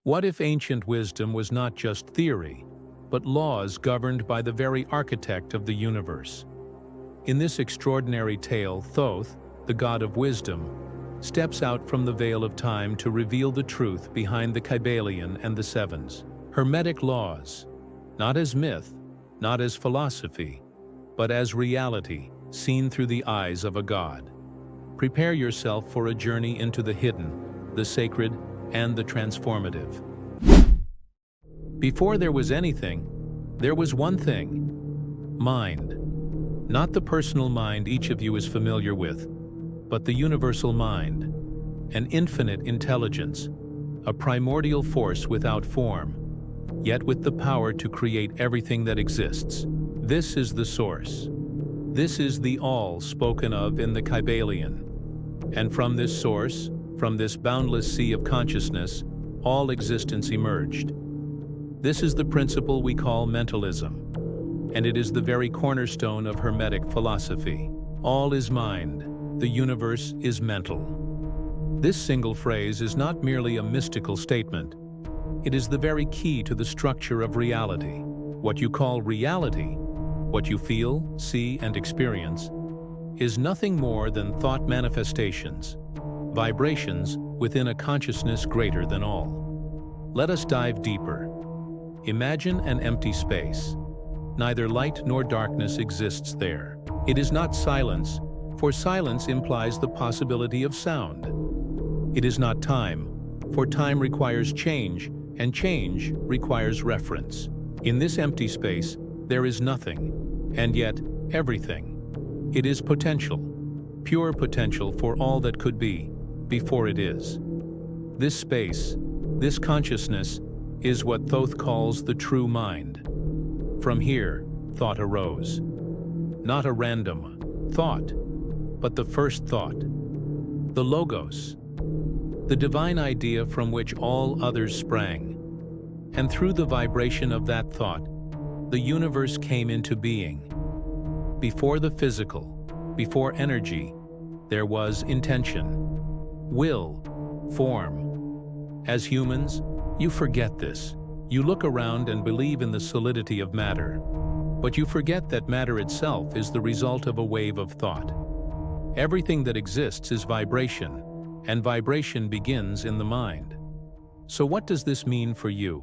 What if ancient wisdom was not just theory, but laws governed by the very architect of the universe? In this extraordinary tale, Thoth, the god of wisdom, steps out from the veil of time to reveal the truth behind the Kybalion and the Sevens. Hermetic laws, not as myth, not as philosophy, but as reality seen through the eyes of a god. Prepare yourself for a journey into the hidden, the sacred, and the transformative. Before there was anything, there was one thing: mind. Not the personal mind each of you is familiar with, but the universal mind, an infinite intelligence, a primordial force without form, yet with the power to create everything that exists. This is the source. This is the all spoken of in the Kybalion. And from this source, from this boundless sea of consciousness, all existence emerged. This is the principle we call mentalism, and it is the very cornerstone of Hermetic philosophy. All is mind, the universe is mental. This single phrase is not merely a mystical statement. It is the very key to the structure of reality. What you call reality, what you feel, see, and experience, is nothing more than thought manifestations, vibrations within a consciousness greater than all. Let us dive deeper. Imagine an empty space. Neither light nor darkness exists there. It is not silence, for silence implies the possibility of sound. It is not time, for time requires change, and change requires reference. In this empty space, there is nothing, and yet everything. It is potential, pure potential for all that could be, before it is. This space, this consciousness, is what Thoth calls the true mind. From here, thought arose. Not a random thought, but the first thought. The Logos, the divine idea from which all others sprang. And through the vibration of that thought, the universe came into being. Before the physical, before energy, there was intention, will, form. As humans, you forget this. You look around and believe in the solidity of matter, but you forget that matter itself is the result of a wave of thought. Everything that exists is vibration, and vibration begins in the mind. So what does this mean for you?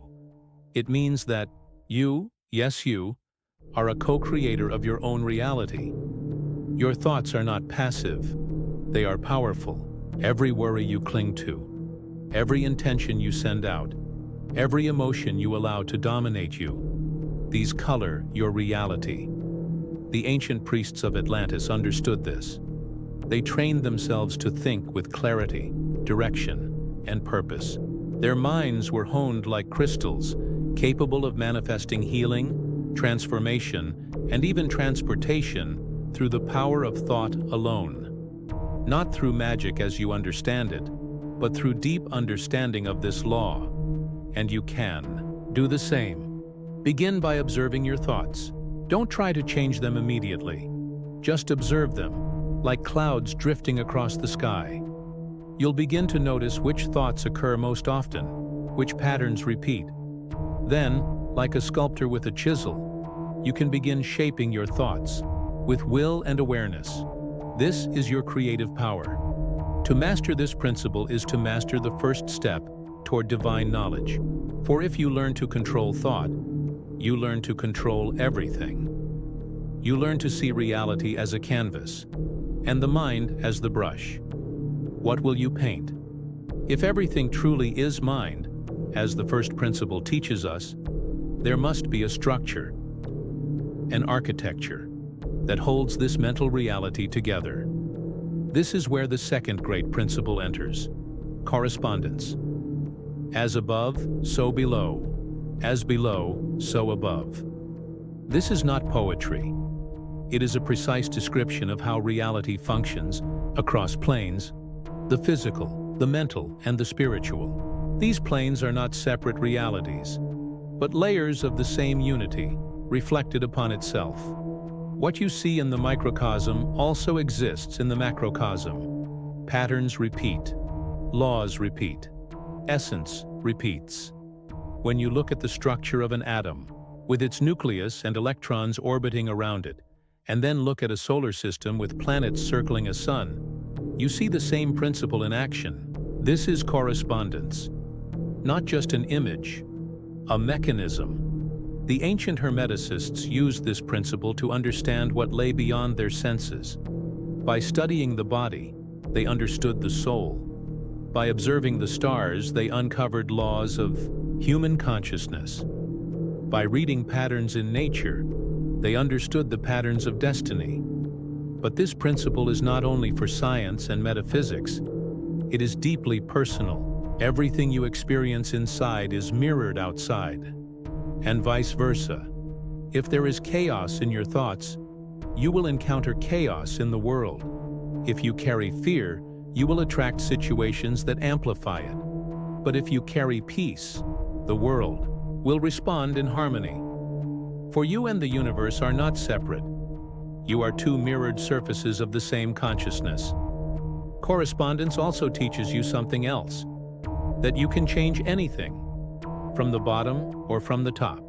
It means that you, yes you, are a co-creator of your own reality. Your thoughts are not passive, they are powerful. Every worry you cling to, every intention you send out, every emotion you allow to dominate you, these color your reality. The ancient priests of Atlantis understood this. They trained themselves to think with clarity, direction, and purpose. Their minds were honed like crystals, capable of manifesting healing, transformation, and even transportation through the power of thought alone. Not through magic as you understand it, but through deep understanding of this law. And you can do the same. Begin by observing your thoughts. Don't try to change them immediately. Just observe them, like clouds drifting across the sky. You'll begin to notice which thoughts occur most often, which patterns repeat. Then, like a sculptor with a chisel, you can begin shaping your thoughts with will and awareness. This is your creative power. To master this principle is to master the first step toward divine knowledge. For if you learn to control thought, you learn to control everything. You learn to see reality as a canvas, and the mind as the brush. What will you paint? If everything truly is mind, as the first principle teaches us, there must be a structure, an architecture, that holds this mental reality together. This is where the second great principle enters: correspondence. As above, so below. As below, so above. This is not poetry. It is a precise description of how reality functions across planes: the physical, the mental, and the spiritual. These planes are not separate realities, but layers of the same unity, reflected upon itself. What you see in the microcosm also exists in the macrocosm. Patterns repeat, laws repeat, essence repeats. When you look at the structure of an atom, with its nucleus and electrons orbiting around it, and then look at a solar system with planets circling a sun, you see the same principle in action. This is correspondence. Not just an image, a mechanism. The ancient Hermeticists used this principle to understand what lay beyond their senses. By studying the body, they understood the soul. By observing the stars, they uncovered laws of human consciousness. By reading patterns in nature, they understood the patterns of destiny. But this principle is not only for science and metaphysics, it is deeply personal. Everything you experience inside is mirrored outside, and vice versa. If there is chaos in your thoughts, you will encounter chaos in the world. If you carry fear, you will attract situations that amplify it. But if you carry peace, the world will respond in harmony. For you and the universe are not separate. You are two mirrored surfaces of the same consciousness. Correspondence also teaches you something else, that you can change anything, from the bottom or from the top.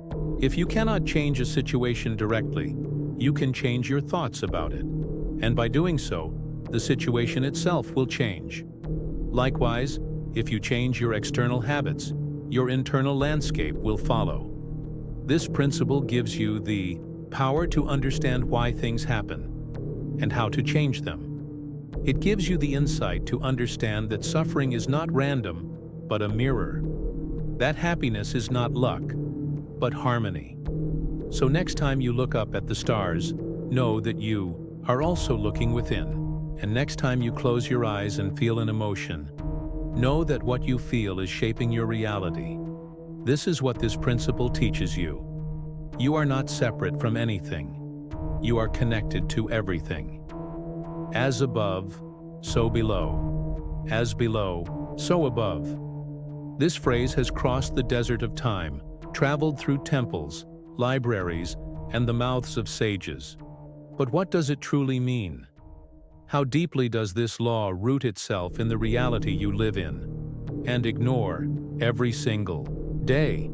If you cannot change a situation directly, you can change your thoughts about it. And by doing so, the situation itself will change. Likewise, if you change your external habits, your internal landscape will follow. This principle gives you the power to understand why things happen and how to change them. It gives you the insight to understand that suffering is not random, but a mirror. That happiness is not luck, but harmony. So next time you look up at the stars, know that you are also looking within. And next time you close your eyes and feel an emotion, know that what you feel is shaping your reality. This is what this principle teaches you. You are not separate from anything. You are connected to everything. As above, so below. As below, so above. This phrase has crossed the desert of time, traveled through temples, libraries, and the mouths of sages. But what does it truly mean? How deeply does this law root itself in the reality you live in and ignore every single day?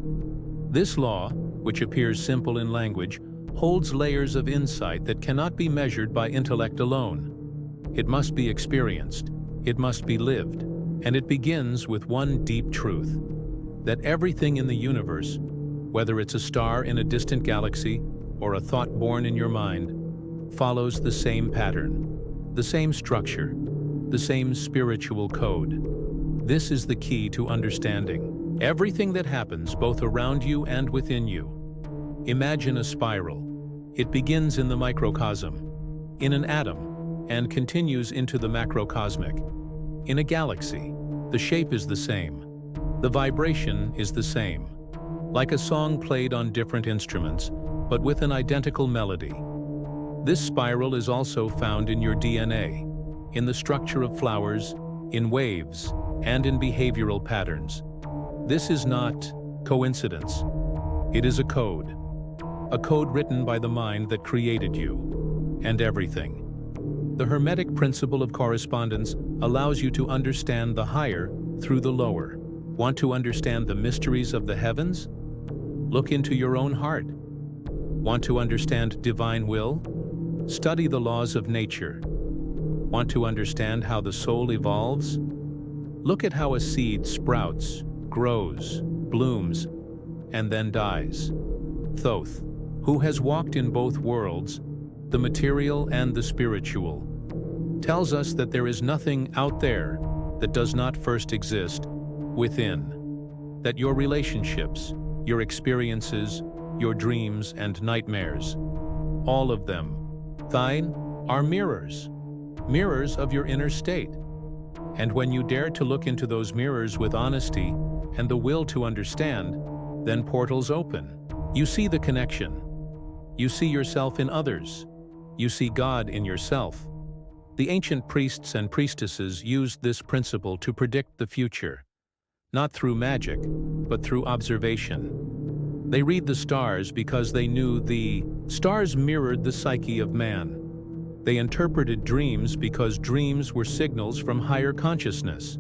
This law, which appears simple in language, holds layers of insight that cannot be measured by intellect alone. It must be experienced, it must be lived, and it begins with one deep truth, that everything in the universe, whether it's a star in a distant galaxy or a thought born in your mind, follows the same pattern, the same structure, the same spiritual code. This is the key to understanding everything that happens both around you and within you. Imagine a spiral. It begins in the microcosm, in an atom, and continues into the macrocosmic. In a galaxy, the shape is the same. The vibration is the same. Like a song played on different instruments, but with an identical melody. This spiral is also found in your DNA, in the structure of flowers, in waves, and in behavioral patterns. This is not coincidence. It is a code written by the mind that created you and everything. The Hermetic principle of correspondence allows you to understand the higher through the lower. Want to understand the mysteries of the heavens? Look into your own heart. Want to understand divine will? Study the laws of nature. Want to understand how the soul evolves? Look at how a seed sprouts, grows, blooms, and then dies. Thoth, who has walked in both worlds, the material and the spiritual, tells us that there is nothing out there that does not first exist within. That your relationships, your experiences, your dreams and nightmares, all of them, thine, are mirrors of your inner state. And when you dare to look into those mirrors with honesty and the will to understand, then portals open. You see the connection. You see yourself in others. You see God in yourself. The ancient priests and priestesses used this principle to predict the future, not through magic, but through observation. They read the stars because they knew the stars mirrored the psyche of man. They interpreted dreams because dreams were signals from higher consciousness.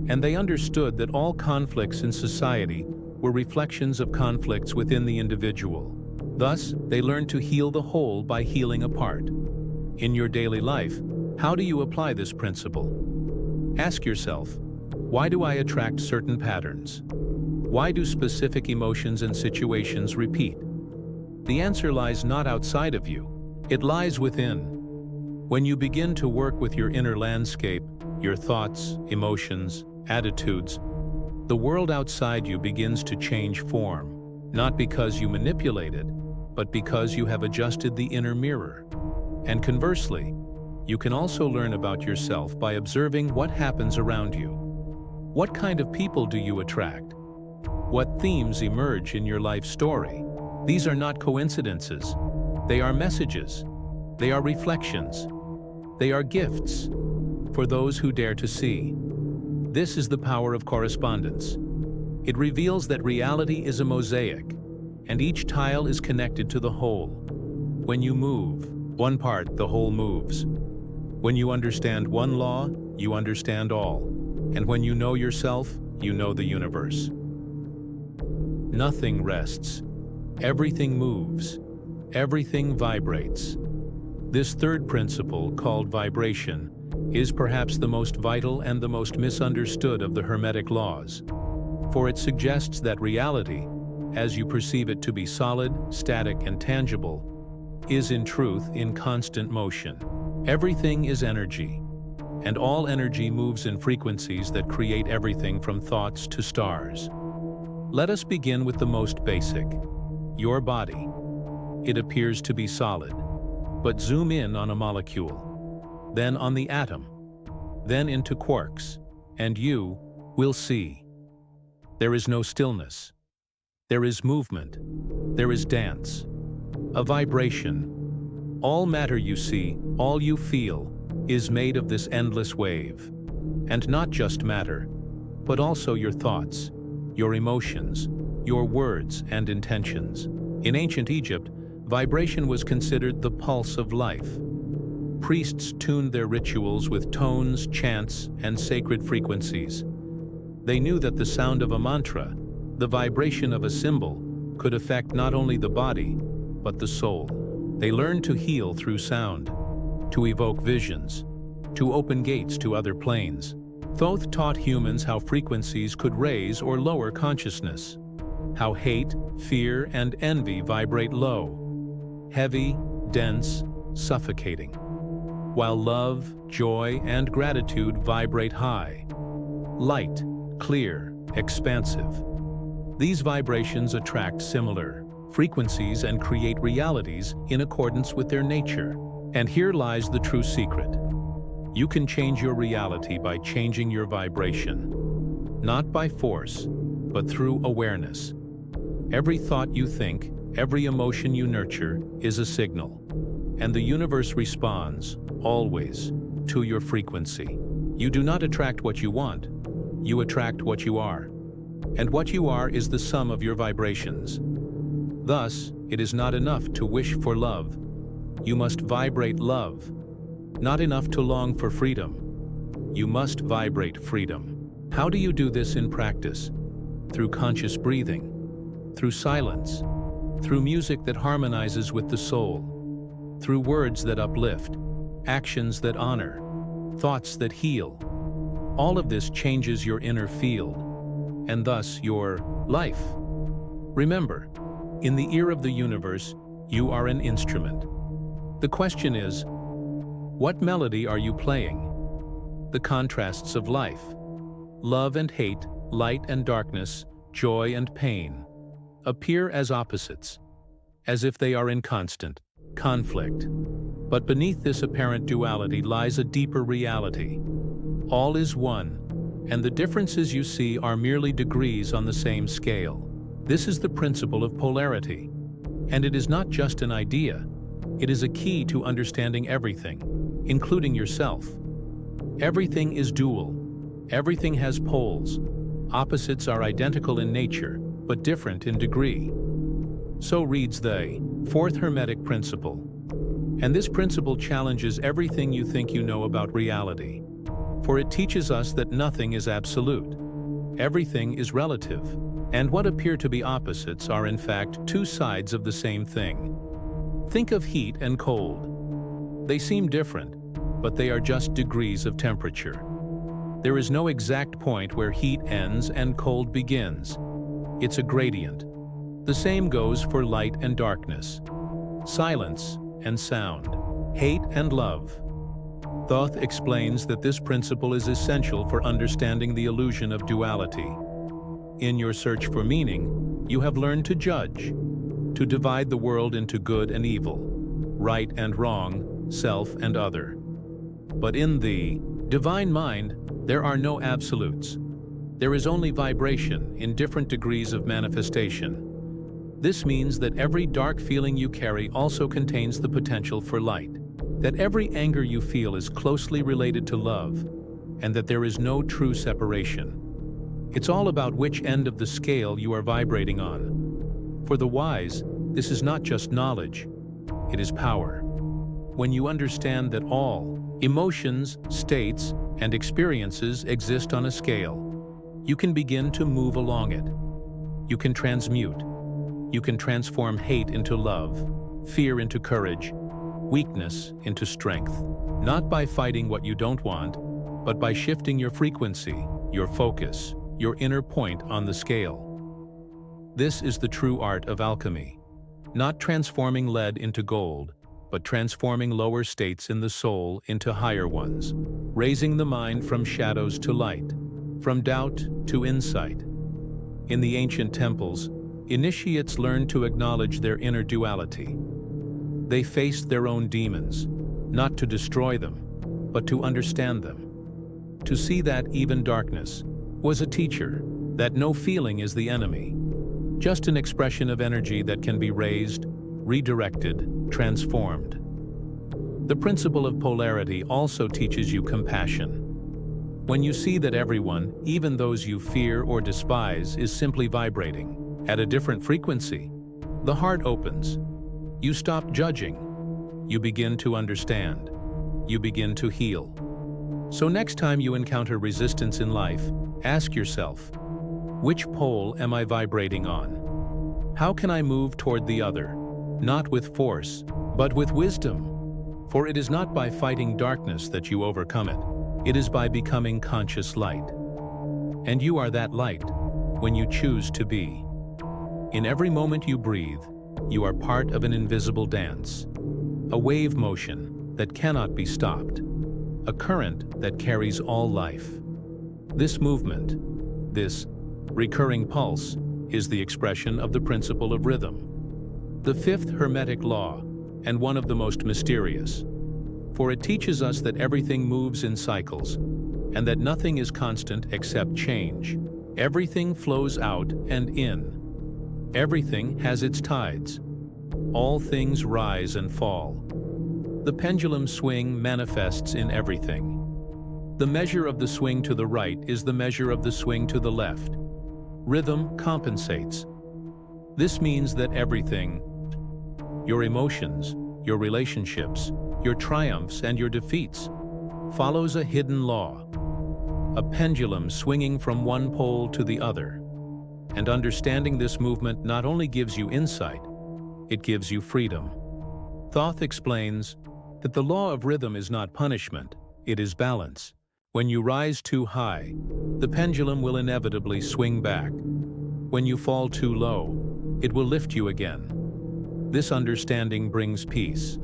And they understood that all conflicts in society were reflections of conflicts within the individual. Thus, they learned to heal the whole by healing a part. In your daily life, how do you apply this principle? Ask yourself, why do I attract certain patterns? Why do specific emotions and situations repeat? The answer lies not outside of you, it lies within. When you begin to work with your inner landscape, your thoughts, emotions, attitudes, the world outside you begins to change form, not because you manipulate it, but because you have adjusted the inner mirror. And conversely, you can also learn about yourself by observing what happens around you. What kind of people do you attract? What themes emerge in your life story? These are not coincidences. They are messages. They are reflections. They are gifts for those who dare to see. This is the power of correspondence. It reveals that reality is a mosaic, and each tile is connected to the whole. When you move one part, the whole moves. When you understand one law, you understand all. And when you know yourself, you know the universe. Nothing rests. Everything moves. Everything vibrates. This third principle, called vibration, is perhaps the most vital and the most misunderstood of the Hermetic Laws, for it suggests that reality, as you perceive it to be solid, static, and tangible, is in truth in constant motion. Everything is energy, and all energy moves in frequencies that create everything from thoughts to stars. Let us begin with the most basic, your body. It appears to be solid, but zoom in on a molecule, then on the atom, then into quarks, and you will see. There is no stillness. There is movement. There is dance. A vibration. All matter you see, all you feel, is made of this endless wave. And not just matter, but also your thoughts, your emotions, your words and intentions. In ancient Egypt, vibration was considered the pulse of life. Priests tuned their rituals with tones, chants, and sacred frequencies. They knew that the sound of a mantra, the vibration of a symbol, could affect not only the body, but the soul. They learned to heal through sound, to evoke visions, to open gates to other planes. Thoth taught humans how frequencies could raise or lower consciousness, how hate, fear, and envy vibrate low, heavy, dense, suffocating, while love, joy, and gratitude vibrate high, light, clear, expansive. These vibrations attract similar frequencies and create realities in accordance with their nature. And here lies the true secret. You can change your reality by changing your vibration, not by force, but through awareness. Every thought you think, every emotion you nurture is a signal, and the universe responds, always, to your frequency. You do not attract what you want, you attract what you are. And what you are is the sum of your vibrations. Thus, it is not enough to wish for love. You must vibrate love. Not enough to long for freedom. You must vibrate freedom. How do you do this in practice? Through conscious breathing, through silence, through music that harmonizes with the soul, through words that uplift, actions that honor, thoughts that heal. All of this changes your inner field, and thus your life. Remember, in the ear of the universe, you are an instrument. The question is, what melody are you playing? The contrasts of life, love and hate, light and darkness, joy and pain, appear as opposites, as if they are in constant conflict. But beneath this apparent duality lies a deeper reality. All is one, and the differences you see are merely degrees on the same scale. This is the principle of polarity, and it is not just an idea. It is a key to understanding everything, including yourself. Everything is dual. Everything has poles. Opposites are identical in nature, but different in degree. So reads the fourth Hermetic principle. And this principle challenges everything you think you know about reality. for it teaches us that nothing is absolute. Everything is relative, and what appear to be opposites are in fact two sides of the same thing. Think of heat and cold. They seem different, but they are just degrees of temperature. There is no exact point where heat ends and cold begins. It's a gradient. The same goes for light and darkness, silence and sound, hate and love. Thoth explains that this principle is essential for understanding the illusion of duality. In your search for meaning, you have learned to judge, to divide the world into good and evil, right and wrong, self and other. But in the divine mind, there are no absolutes. There is only vibration in different degrees of manifestation. This means that every dark feeling you carry also contains the potential for light, that every anger you feel is closely related to love, and that there is no true separation. It's all about which end of the scale you are vibrating on. For the wise, this is not just knowledge, it is power. When you understand that all emotions, states, and experiences exist on a scale, you can begin to move along it. You can transmute. You can transform hate into love, fear into courage, weakness into strength. Not by fighting what you don't want, but by shifting your frequency, your focus, your inner point on the scale. This is the true art of alchemy. Not transforming lead into gold, but transforming lower states in the soul into higher ones, raising the mind from shadows to light, from doubt to insight. In the ancient temples, initiates learned to acknowledge their inner duality. They faced their own demons, not to destroy them, but to understand them. To see that even darkness was a teacher, that no feeling is the enemy, just an expression of energy that can be raised, redirected, transformed. The principle of polarity also teaches you compassion. When you see that everyone, even those you fear or despise, is simply vibrating at a different frequency, the heart opens. You stop judging. You begin to understand. You begin to heal. So next time you encounter resistance in life, ask yourself, which pole am I vibrating on? How can I move toward the other? Not with force, but with wisdom. For it is not by fighting darkness that you overcome it. It is by becoming conscious light. And you are that light when you choose to be. In every moment you breathe, you are part of an invisible dance, a wave motion that cannot be stopped, a current that carries all life. This movement, this recurring pulse, is the expression of the principle of rhythm, the fifth Hermetic Law, and one of the most mysterious. For it teaches us that everything moves in cycles, and that nothing is constant except change. Everything flows out and in. Everything has its tides. All things rise and fall. The pendulum swing manifests in everything. The measure of the swing to the right is the measure of the swing to the left. Rhythm compensates. This means that everything, your emotions, your relationships, your triumphs and your defeats, follows a hidden law, a pendulum swinging from one pole to the other. And understanding this movement not only gives you insight, it gives you freedom. Thoth explains that the law of rhythm is not punishment, it is balance. When you rise too high, the pendulum will inevitably swing back. When you fall too low, it will lift you again. This understanding brings peace.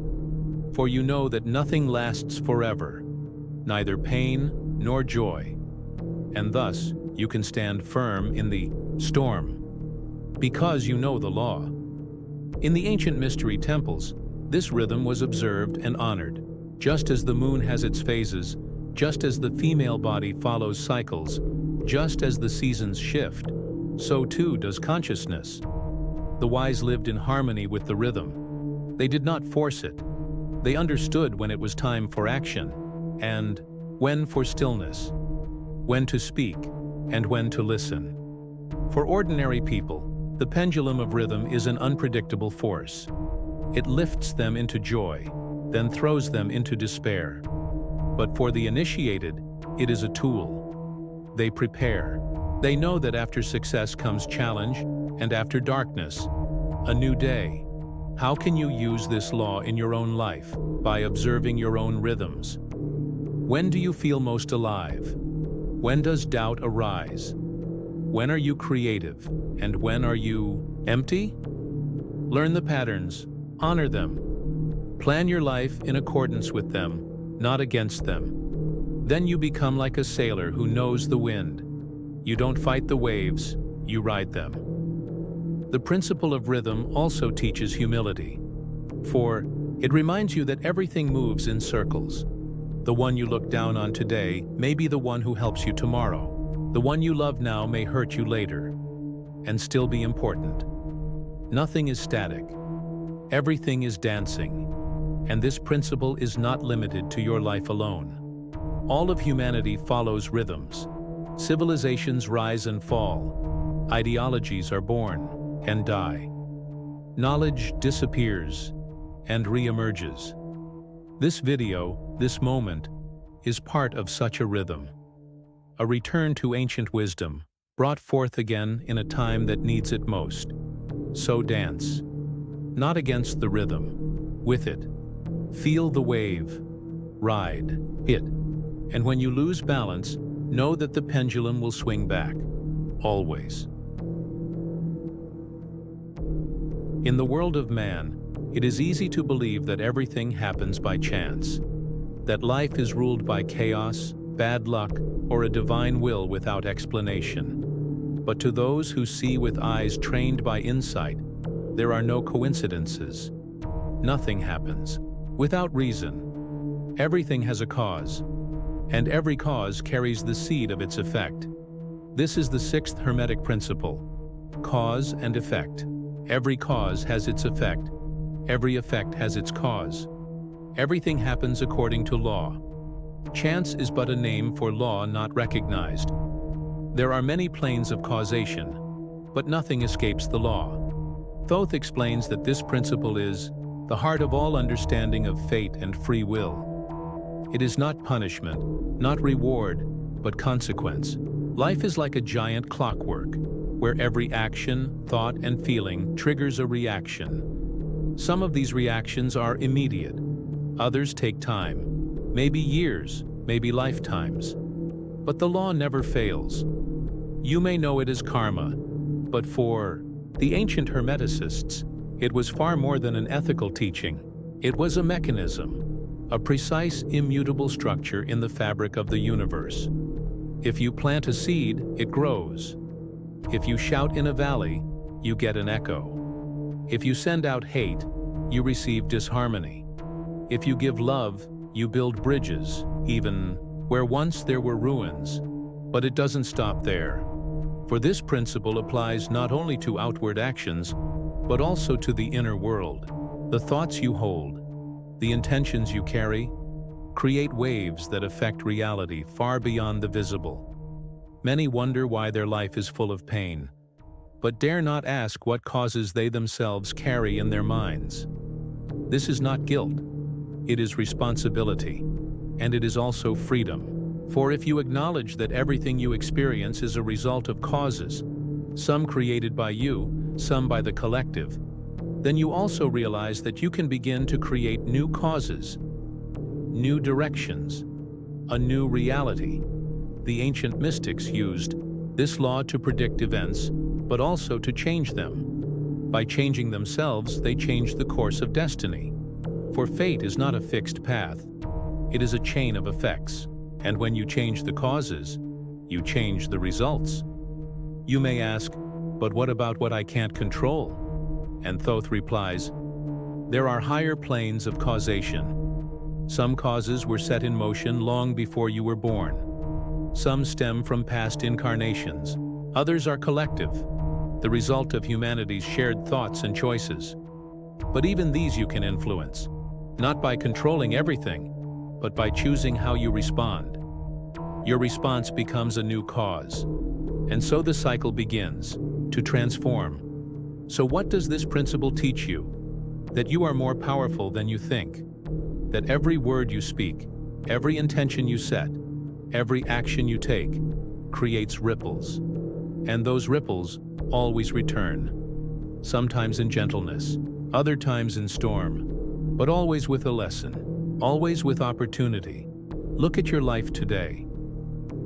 For you know that nothing lasts forever, neither pain nor joy. And thus, you can stand firm in the storm, because you know the law. In the ancient mystery temples, this rhythm was observed and honored. Just as the moon has its phases, just as the female body follows cycles, just as the seasons shift, so too does consciousness. The wise lived in harmony with the rhythm. They did not force it. They understood when it was time for action, and when for stillness, when to speak, and when to listen. For ordinary people, the pendulum of rhythm is an unpredictable force. It lifts them into joy, then throws them into despair. But for the initiated, It is a tool. They prepare. They know that after success comes challenge, and after darkness, a new day. How can you use this law in your own life? By observing your own rhythms. When do you feel most alive? When does doubt arise? When are you creative? And when are you empty? Learn the patterns, honor them. Plan your life in accordance with them, not against them. Then you become like a sailor who knows the wind. You don't fight the waves, you ride them. The principle of rhythm also teaches humility, for it reminds you that everything moves in circles. The one you look down on today may be the one who helps you tomorrow. The one you love now may hurt you later, and still be important. Nothing is static. Everything is dancing, and this principle is not limited to your life alone. All of humanity follows rhythms. Civilizations rise and fall. Ideologies are born and die. Knowledge disappears and re-emerges. This video, this moment, is part of such a rhythm. A return to ancient wisdom, brought forth again in a time that needs it most. So dance. Not against the rhythm, with it. Feel the wave. Ride it. And when you lose balance, know that the pendulum will swing back. Always. In the world of man, it is easy to believe that everything happens by chance, that life is ruled by chaos, bad luck, or a divine will without explanation. But to those who see with eyes trained by insight, there are no coincidences. Nothing happens without reason. Everything has a cause, and every cause carries the seed of its effect. This is the sixth Hermetic principle: cause and effect. Every cause has its effect. Every effect has its cause. Everything happens according to law. Chance is but a name for law not recognized. There are many planes of causation, but nothing escapes the law. Thoth explains that this principle is the heart of all understanding of fate and free will. It is not punishment, not reward, but consequence. Life is like a giant clockwork, where every action, thought, and feeling triggers a reaction. Some of these reactions are immediate. Others take time, maybe years, maybe lifetimes. But the law never fails. You may know it as karma, but for the ancient Hermeticists, it was far more than an ethical teaching. It was a mechanism, a precise, immutable structure in the fabric of the universe. If you plant a seed, it grows. If you shout in a valley, you get an echo. If you send out hate, you receive disharmony. If you give love, you build bridges, even where once there were ruins. But it doesn't stop there. For this principle applies not only to outward actions, but also to the inner world. The thoughts you hold, the intentions you carry, create waves that affect reality far beyond the visible. Many wonder why their life is full of pain, but dare not ask what causes they themselves carry in their minds. This is not guilt. It is responsibility, and it is also freedom. For if you acknowledge that everything you experience is a result of causes, some created by you, some by the collective, then you also realize that you can begin to create new causes, new directions, a new reality. The ancient mystics used this law to predict events, but also to change them. By changing themselves, they changed the course of destiny. For fate is not a fixed path. It is a chain of effects. And when you change the causes, you change the results. You may ask, but what about what I can't control? And Thoth replies, there are higher planes of causation. Some causes were set in motion long before you were born. Some stem from past incarnations. Others are collective, the result of humanity's shared thoughts and choices. But even these you can influence, not by controlling everything, but by choosing how you respond. Your response becomes a new cause. And so the cycle begins to transform. So what does this principle teach you? That you are more powerful than you think. That every word you speak, every intention you set, Every action you take creates ripples, and those ripples always return, sometimes in gentleness, other times in storm, but always with a lesson, always with opportunity. Look at your life today.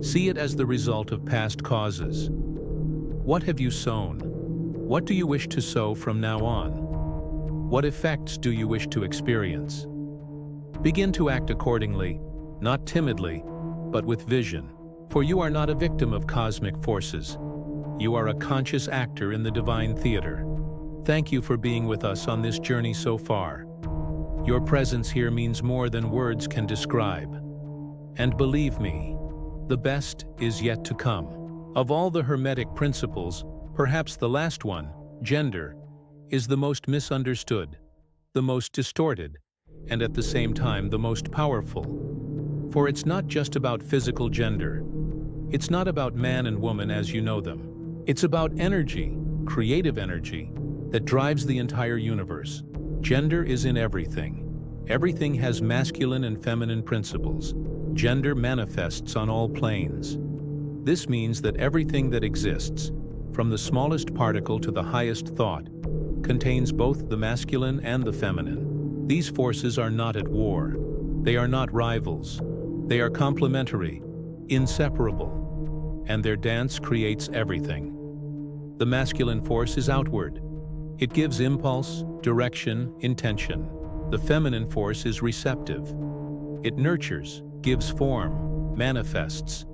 See it as the result of past causes. What have you sown? What do you wish to sow from now on? What effects do you wish to experience? Begin to act accordingly, not timidly, but with vision. For you are not a victim of cosmic forces. You are a conscious actor in the divine theater. Thank you for being with us on this journey so far. Your presence here means more than words can describe. And believe me, the best is yet to come. Of all the Hermetic principles, perhaps the last one, gender, is the most misunderstood, the most distorted, and at the same time the most powerful. For it's not just about physical gender. It's not about man and woman as you know them. It's about energy, creative energy, that drives the entire universe. Gender is in everything. Everything has masculine and feminine principles. Gender manifests on all planes. This means that everything that exists, from the smallest particle to the highest thought, contains both the masculine and the feminine. These forces are not at war. They are not rivals. They are complementary, inseparable, and their dance creates everything. The masculine force is outward. It gives impulse, direction, intention. The feminine force is receptive. It nurtures, gives form, manifests.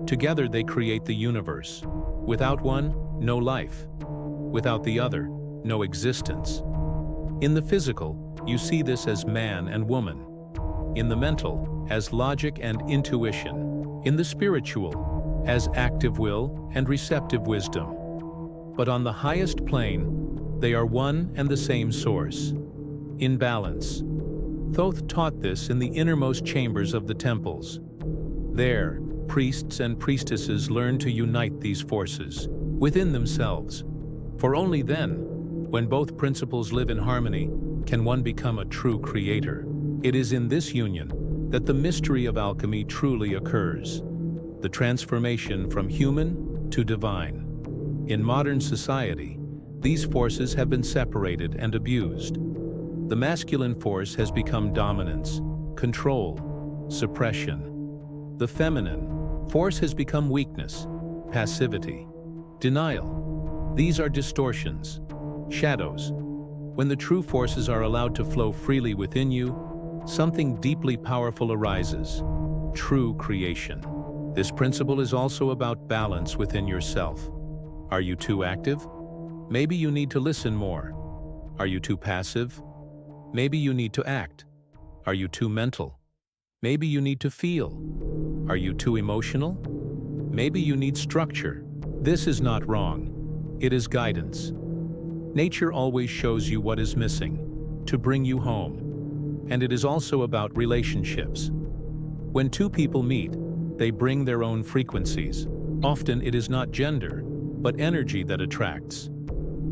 Together they create the universe. Without one, no life. Without the other, no existence. In the physical, you see this as man and woman. In the mental, as logic and intuition. In the spiritual, as active will and receptive wisdom. But on the highest plane, they are one and the same source. In balance. Thoth taught this in the innermost chambers of the temples. There, priests and priestesses learned to unite these forces within themselves. For only then, when both principles live in harmony, can one become a true creator. It is in this union that the mystery of alchemy truly occurs, the transformation from human to divine. In modern society, these forces have been separated and abused. The masculine force has become dominance, control, suppression. The feminine force has become weakness, passivity, denial. These are distortions, shadows. When the true forces are allowed to flow freely within you, something deeply powerful arises, true creation. This principle is also about balance within yourself. Are you too active? Maybe you need to listen more. Are you too passive? Maybe you need to act. Are you too mental? Maybe you need to feel. Are you too emotional? Maybe you need structure. This is not wrong. It is guidance. Nature always shows you what is missing, to bring you home. And it is also about relationships. When two people meet, they bring their own frequencies. Often it is not gender, but energy that attracts.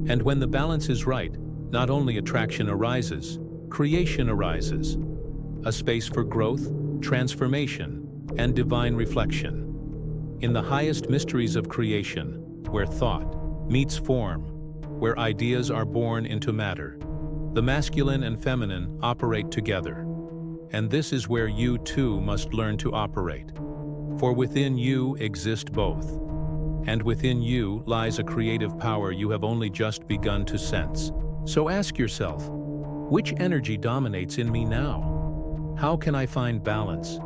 And when the balance is right, not only attraction arises, creation arises. A space for growth, transformation, and divine reflection. In the highest mysteries of creation, where thought meets form, where ideas are born into matter, the masculine and feminine operate together. And this is where you too must learn to operate. For within you exist both. And within you lies a creative power you have only just begun to sense. So ask yourself, which energy dominates in me now? How can I find balance?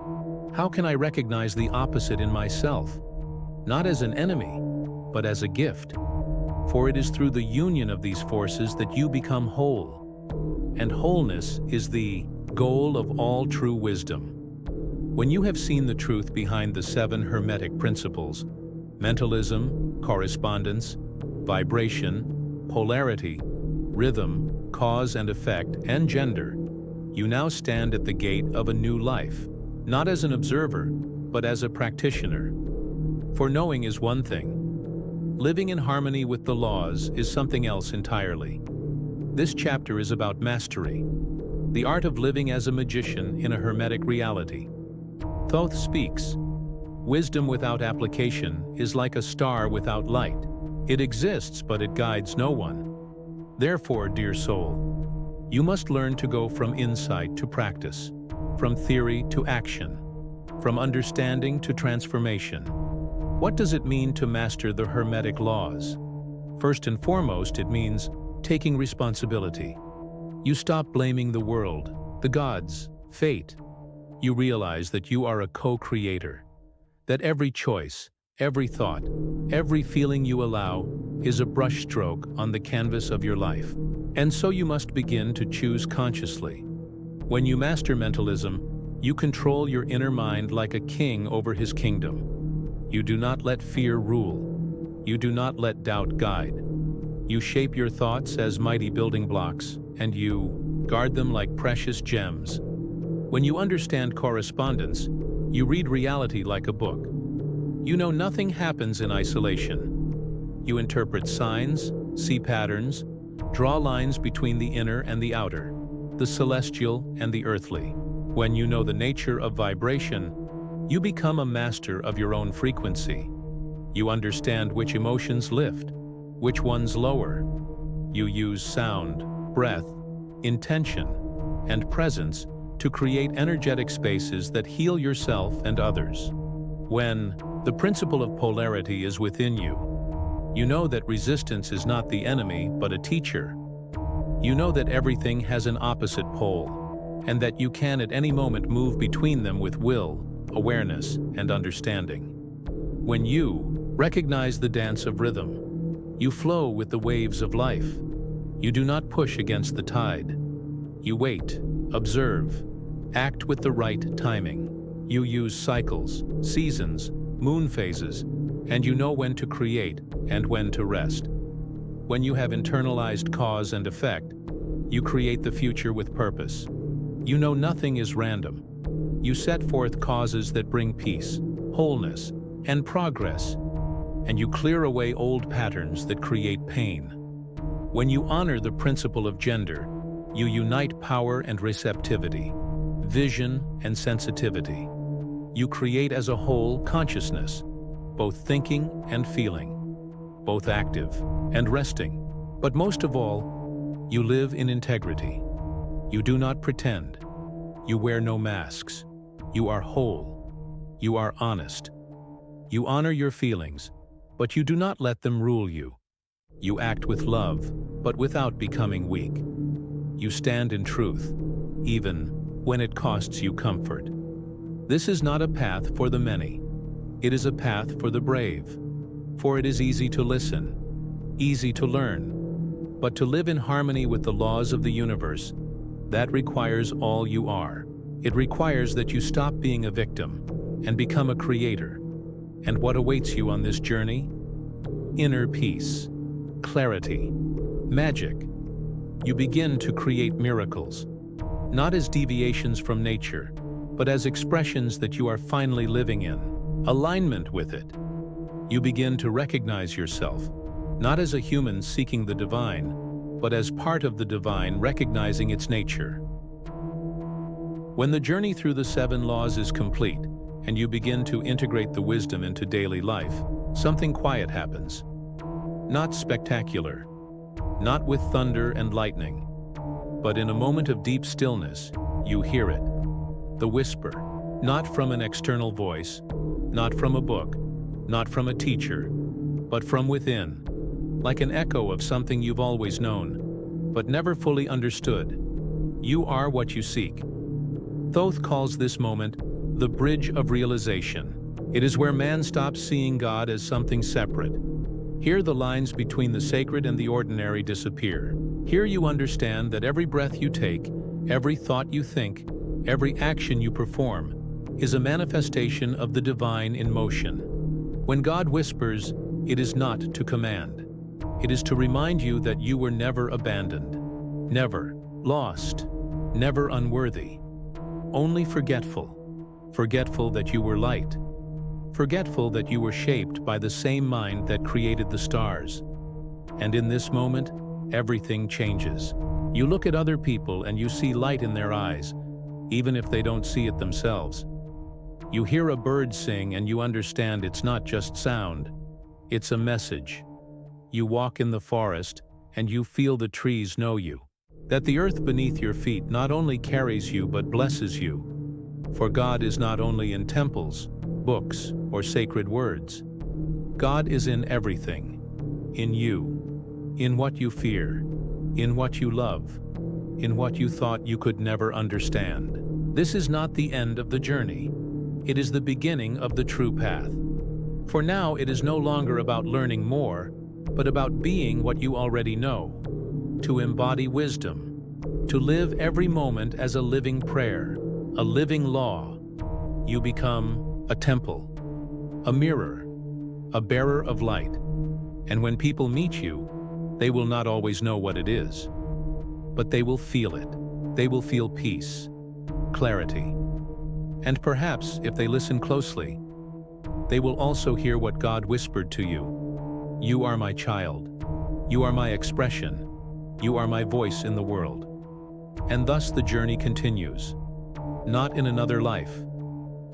How can I recognize the opposite in myself? Not as an enemy, but as a gift. For it is through the union of these forces that you become whole. And wholeness is the goal of all true wisdom. When you have seen the truth behind the 7 Hermetic principles, mentalism, correspondence, vibration, polarity, rhythm, cause and effect, and gender, you now stand at the gate of a new life, not as an observer, but as a practitioner. For knowing is one thing. Living in harmony with the laws is something else entirely. This chapter is about mastery, the art of living as a magician in a hermetic reality. Thoth speaks, Wisdom without application is like a star without light. It exists, but it guides no one. Therefore, dear soul, you must learn to go from insight to practice, from theory to action, from understanding to transformation. What does it mean to master the Hermetic Laws? First and foremost, it means taking responsibility. You stop blaming the world, the gods, fate. You realize that you are a co-creator, that every choice, every thought, every feeling you allow is a brushstroke on the canvas of your life. And so you must begin to choose consciously. When you master mentalism, you control your inner mind like a king over his kingdom. You do not let fear rule. You do not let doubt guide. You shape your thoughts as mighty building blocks, and you guard them like precious gems. When you understand correspondence, you read reality like a book. You know nothing happens in isolation. You interpret signs, see patterns, draw lines between the inner and the outer, the celestial and the earthly. When you know the nature of vibration, you become a master of your own frequency. You understand which emotions lift, which ones lower. You use sound, breath, intention, and presence to create energetic spaces that heal yourself and others. When the principle of polarity is within you, you know that resistance is not the enemy, but a teacher. You know that everything has an opposite pole, and that you can at any moment move between them with will, awareness, and understanding. When you recognize the dance of rhythm, you flow with the waves of life. You do not push against the tide. You wait, observe, act with the right timing. You use cycles, seasons, moon phases, and you know when to create and when to rest. When you have internalized cause and effect, you create the future with purpose. You know nothing is random. You set forth causes that bring peace, wholeness, and progress, and you clear away old patterns that create pain. When you honor the principle of gender, you unite power and receptivity, vision and sensitivity. You create as a whole consciousness, both thinking and feeling, both active and resting. But most of all, you live in integrity. You do not pretend. You wear no masks. You are whole. You are honest. You honor your feelings, but you do not let them rule you. You act with love, but without becoming weak. You stand in truth, even when it costs you comfort. This is not a path for the many. It is a path for the brave. For it is easy to listen, easy to learn, but to live in harmony with the laws of the universe, that requires all you are. It requires that you stop being a victim and become a creator. And what awaits you on this journey? Inner peace, clarity, magic. You begin to create miracles, not as deviations from nature, but as expressions that you are finally living in, alignment with it. You begin to recognize yourself, not as a human seeking the divine, but as part of the divine recognizing its nature. When the journey through the 7 laws is complete, and you begin to integrate the wisdom into daily life, something quiet happens. Not spectacular, not with thunder and lightning, but in a moment of deep stillness, you hear it. The whisper, not from an external voice, not from a book, not from a teacher, but from within, like an echo of something you've always known, but never fully understood. You are what you seek. Thoth calls this moment the bridge of realization. It is where man stops seeing God as something separate. Here the lines between the sacred and the ordinary disappear. Here you understand that every breath you take, every thought you think, every action you perform, is a manifestation of the divine in motion. When God whispers, it is not to command. It is to remind you that you were never abandoned, never lost, never unworthy, only forgetful. Forgetful that you were light. Forgetful that you were shaped by the same mind that created the stars. And in this moment, everything changes. You look at other people and you see light in their eyes, even if they don't see it themselves. You hear a bird sing and you understand it's not just sound, it's a message. You walk in the forest and you feel the trees know you. That the earth beneath your feet not only carries you but blesses you. For God is not only in temples, books, or sacred words. God is in everything. In you. In what you fear. In what you love. In what you thought you could never understand. This is not the end of the journey. It is the beginning of the true path. For now it is no longer about learning more, but about being what you already know. To embody wisdom. To live every moment as a living prayer, a living law. You become a temple, a mirror, a bearer of light. And when people meet you, they will not always know what it is, but they will feel it. They will feel peace, clarity. And perhaps, if they listen closely, they will also hear what God whispered to you. You are my child. You are my expression. You are my voice in the world. And thus the journey continues. Not in another life,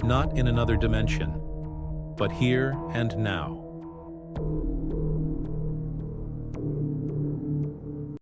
not in another dimension, but here and now.